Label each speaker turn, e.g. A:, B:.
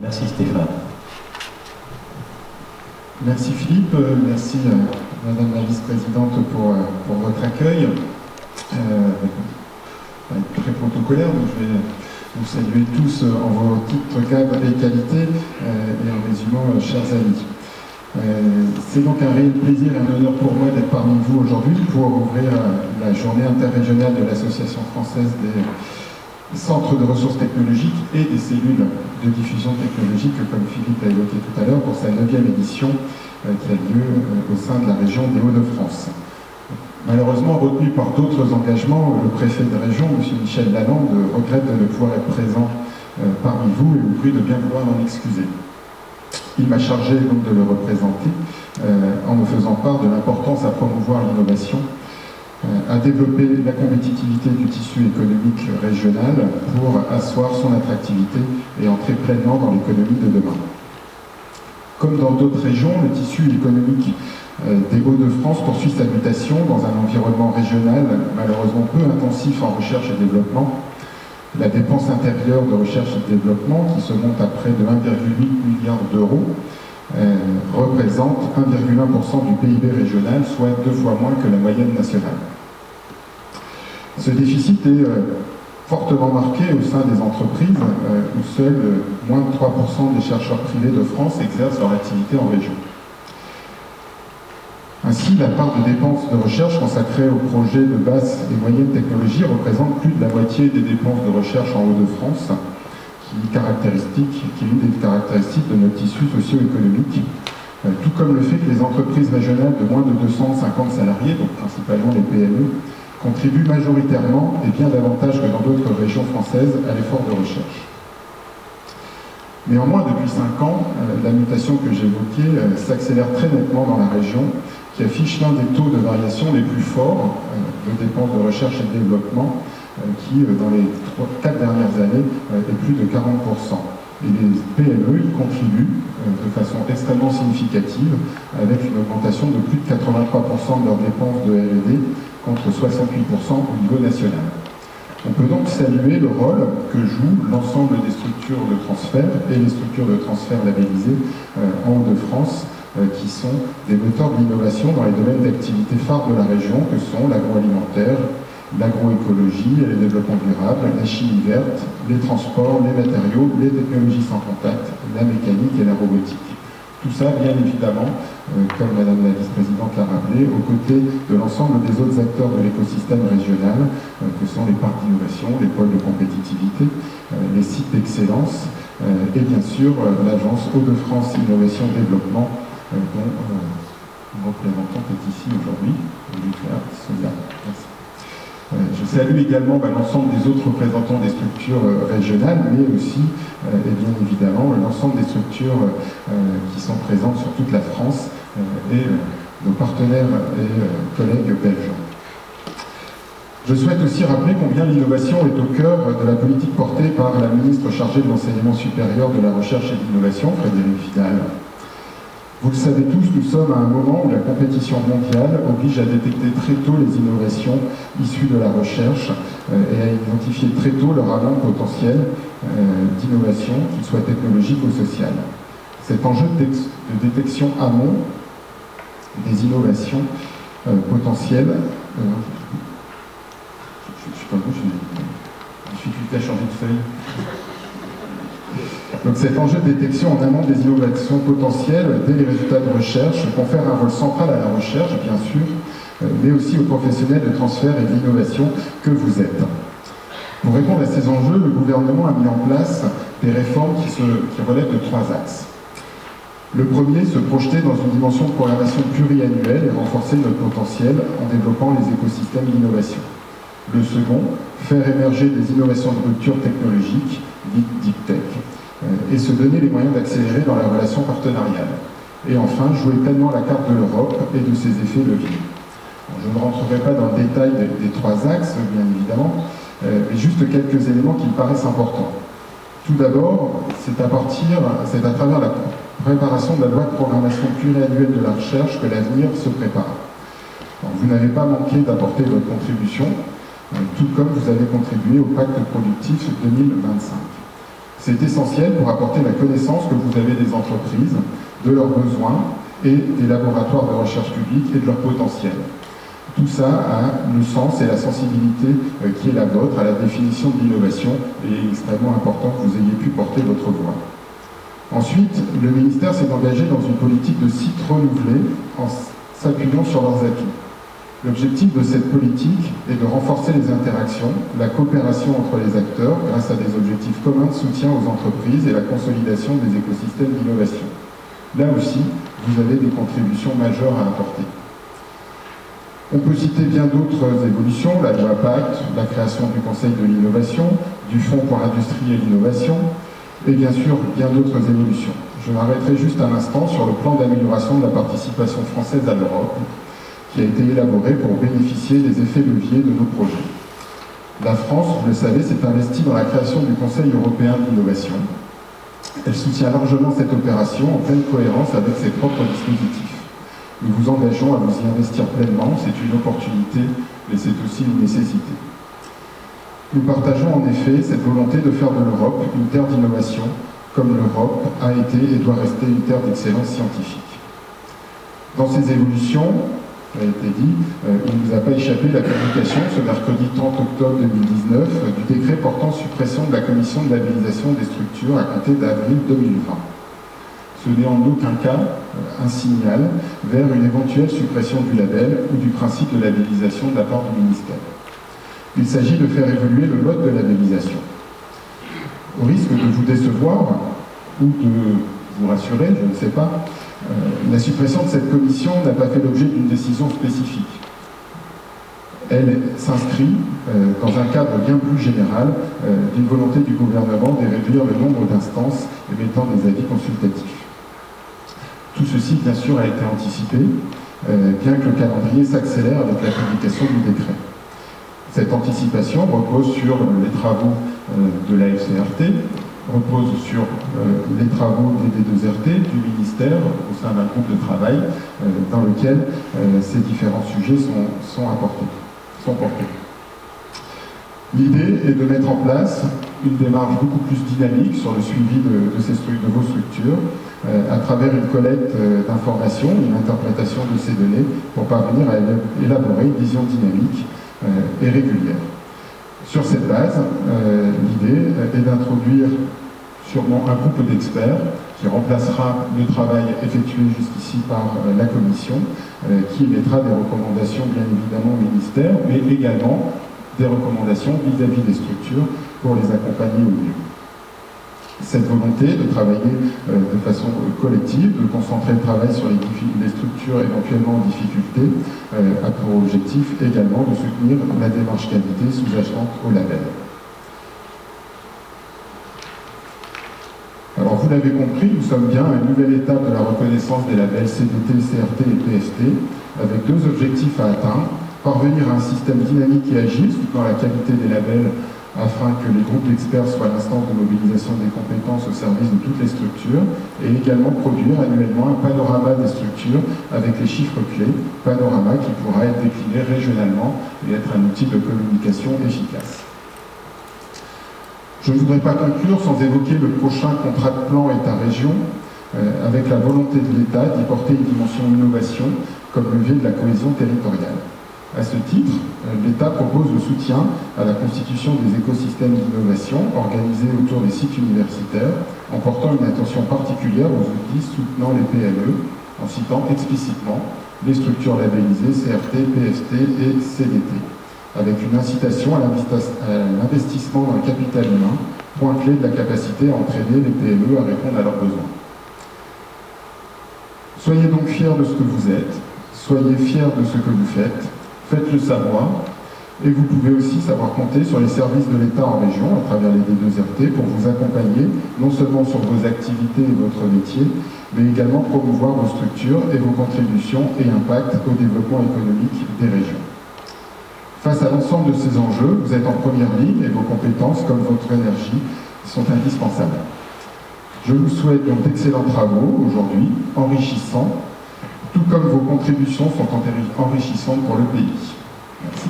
A: Merci Stéphane.
B: Merci Philippe, merci Madame la Vice-Présidente pour votre accueil. Très protocolaire, donc je vais vous saluer tous en vos titres, cadres et qualités, et en résumant, chers amis. C'est donc un réel plaisir et un honneur pour moi d'être parmi vous aujourd'hui pour ouvrir la journée interrégionale de l'Association française des centres de ressources technologiques et des cellules de diffusion technologique, comme Philippe l'a évoqué tout à l'heure, pour sa 9e édition qui a lieu au sein de la région des Hauts-de-France. Malheureusement, retenu par d'autres engagements, le préfet de région, M. Michel Lalande, regrette de ne pouvoir être présent parmi vous et vous prie de bien vouloir m'en excuser. Il m'a chargé donc de le représenter en me faisant part de l'importance à promouvoir l'innovation, à développer la compétitivité du tissu économique régional pour asseoir son attractivité et entrer pleinement dans l'économie de demain. Comme dans d'autres régions, le tissu économique des Hauts-de-France poursuit sa mutation dans un environnement régional malheureusement peu intensif en recherche et développement. La dépense intérieure de recherche et de développement, qui se monte à près de 1,8 milliard d'euros, représente 1,1% du PIB régional, soit 2 fois moins que la moyenne nationale. Ce déficit est fortement marqué au sein des entreprises, où seuls moins de 3% des chercheurs privés de France exercent leur activité en région. Ainsi, la part de dépenses de recherche consacrée aux projets de basse et moyenne technologie représente plus de la moitié des dépenses de recherche en Hauts-de-France, qui est une des caractéristiques de notre tissu socio-économique, tout comme le fait que les entreprises régionales de moins de 250 salariés, donc principalement les PME, contribuent majoritairement et bien davantage que dans d'autres régions françaises à l'effort de recherche. Néanmoins, depuis 5 ans, la mutation que j'évoquais s'accélère très nettement dans la région, qui affiche l'un des taux de variation les plus forts de dépenses de recherche et de développement, qui, dans les 4 dernières années, est plus de 40%. Et les PME y contribuent de façon extrêmement significative, avec une augmentation de plus de 83% de leurs dépenses de R&D, contre 68% au niveau national. On peut donc saluer le rôle que joue l'ensemble des structures de transfert et les structures de transfert labellisées en Hauts-de-France, qui sont des moteurs de l'innovation dans les domaines d'activité phares de la région, que sont l'agroalimentaire, l'agroécologie et le développement durable, la chimie verte, les transports, les matériaux, les technologies sans contact, la mécanique et la robotique. Tout ça, bien évidemment, comme Madame la Vice-Présidente l'a rappelé, aux côtés de l'ensemble des autres acteurs de l'écosystème régional, que sont les parcs d'innovation, les pôles de compétitivité, les sites d'excellence, et bien sûr l'agence Hauts-de-France Innovation Développement, dont une représentante est ici aujourd'hui, Sonia. Merci. Je salue également l'ensemble des autres représentants des structures régionales, mais aussi, et bien évidemment, l'ensemble des structures qui sont présentes sur toute la France et nos partenaires et collègues belges. Je souhaite aussi rappeler combien l'innovation est au cœur de la politique portée par la ministre chargée de l'enseignement supérieur, de la recherche et de l'innovation, Frédérique Vidal. Vous le savez tous, nous sommes à un moment où la compétition mondiale oblige à détecter très tôt les innovations issues de la recherche et à identifier très tôt leur amont potentiel d'innovation, qu'il soit technologique ou social. Cet enjeu de détection amont des innovations potentielles, je suis pas bon, j'ai une difficulté à changer de feuille. Donc cet enjeu de détection en amont des innovations potentielles dès les résultats de recherche confère un rôle central à la recherche, bien sûr, mais aussi aux professionnels de transfert et d'innovation que vous êtes. Pour répondre à ces enjeux, le gouvernement a mis en place des réformes qui relèvent de 3 axes. Le premier, se projeter dans une dimension de programmation pluriannuelle et renforcer notre potentiel en développant les écosystèmes d'innovation. Le second, faire émerger des innovations de rupture technologique, dites Deep Tech, et se donner les moyens d'accélérer dans la relation partenariale. Et enfin, jouer pleinement la carte de l'Europe et de ses effets leviers. Je ne rentrerai pas dans le détail des 3 axes, bien évidemment, mais juste quelques éléments qui me paraissent importants. Tout d'abord, c'est à travers la préparation de la loi de programmation pluriannuelle de la recherche que l'avenir se prépare. Alors, vous n'avez pas manqué d'apporter votre contribution, tout comme vous avez contribué au pacte productif 2025. C'est essentiel pour apporter la connaissance que vous avez des entreprises, de leurs besoins et des laboratoires de recherche publique et de leur potentiel. Tout ça a le sens et la sensibilité qui est la vôtre à la définition de l'innovation, et il est extrêmement important que vous ayez pu porter votre voix. Ensuite, le ministère s'est engagé dans une politique de sites renouvelés en s'appuyant sur leurs atouts. L'objectif de cette politique est de renforcer les interactions, la coopération entre les acteurs grâce à des objectifs communs de soutien aux entreprises et la consolidation des écosystèmes d'innovation. Là aussi, vous avez des contributions majeures à apporter. On peut citer bien d'autres évolutions, la loi Pacte, la création du Conseil de l'innovation, du Fonds pour l'industrie et l'innovation, et bien sûr bien d'autres évolutions. Je m'arrêterai juste un instant sur le plan d'amélioration de la participation française à l'Europe, qui a été élaboré pour bénéficier des effets leviers de nos projets. La France, vous le savez, s'est investie dans la création du Conseil européen de l'innovation. Elle soutient largement cette opération en pleine cohérence avec ses propres dispositifs. Nous vous engageons à vous y investir pleinement, c'est une opportunité, mais c'est aussi une nécessité. Nous partageons en effet cette volonté de faire de l'Europe une terre d'innovation, comme l'Europe a été et doit rester une terre d'excellence scientifique. Dans ces évolutions, ça a été dit, il ne nous a pas échappé la publication ce mercredi 30 octobre 2019 du décret portant suppression de la commission de labellisation des structures à compter d'avril 2020. Ce n'est en aucun cas un signal vers une éventuelle suppression du label ou du principe de labellisation de la part du ministère. Il s'agit de faire évoluer le mode de labellisation. Au risque de vous décevoir ou de vous rassurer, je ne sais pas, la suppression de cette commission n'a pas fait l'objet d'une décision spécifique. Elle s'inscrit dans un cadre bien plus général d'une volonté du gouvernement de réduire le nombre d'instances émettant des avis consultatifs. Tout ceci, bien sûr, a été anticipé, bien que le calendrier s'accélère avec la publication du décret. Cette anticipation repose sur les travaux de la FCRT, repose sur les travaux des D2RT du ministère au sein d'un groupe de travail dans lequel ces différents sujets sont portés. L'idée est de mettre en place une démarche beaucoup plus dynamique sur le suivi de vos structures à travers une collecte d'informations, une interprétation de ces données pour parvenir à élaborer une vision dynamique et régulière. Sur cette base, l'idée est d'introduire sûrement un groupe d'experts qui remplacera le travail effectué jusqu'ici par la Commission, qui émettra des recommandations bien évidemment au ministère, mais également des recommandations vis-à-vis des structures pour les accompagner au mieux. Cette volonté de travailler de façon collective, de concentrer le travail sur les structures éventuellement en difficulté, a pour objectif également de soutenir la démarche qualité sous-jacente au label. Alors vous l'avez compris, nous sommes bien à une nouvelle étape de la reconnaissance des labels CDT, CRT et PST, avec deux objectifs à atteindre: parvenir à un système dynamique et agile soutenant la qualité des labels afin que les groupes d'experts soient l'instance de mobilisation des compétences au service de toutes les structures, et également produire annuellement un panorama des structures avec les chiffres clés, panorama qui pourra être décliné régionalement et être un outil de communication efficace. Je ne voudrais pas conclure sans évoquer le prochain contrat de plan État-région, avec la volonté de l'État d'y porter une dimension innovation comme levier de la cohésion territoriale. À ce titre, l'État propose le soutien à la constitution des écosystèmes d'innovation organisés autour des sites universitaires, en portant une attention particulière aux outils soutenant les PME, en citant explicitement les structures labellisées CRT, PST et CDT, avec une incitation à l'investissement dans le capital humain, point clé de la capacité à entraîner les PME à répondre à leurs besoins. Soyez donc fiers de ce que vous êtes, soyez fiers de ce que vous faites, faites-le savoir, et vous pouvez aussi savoir compter sur les services de l'État en région, à travers les D2RT, pour vous accompagner, non seulement sur vos activités et votre métier, mais également promouvoir vos structures et vos contributions et impacts au développement économique des régions. Face à l'ensemble de ces enjeux, vous êtes en première ligne et vos compétences, comme votre énergie, sont indispensables. Je vous souhaite donc d'excellents travaux aujourd'hui, enrichissants, tout comme vos contributions sont enrichissantes pour le pays. Merci.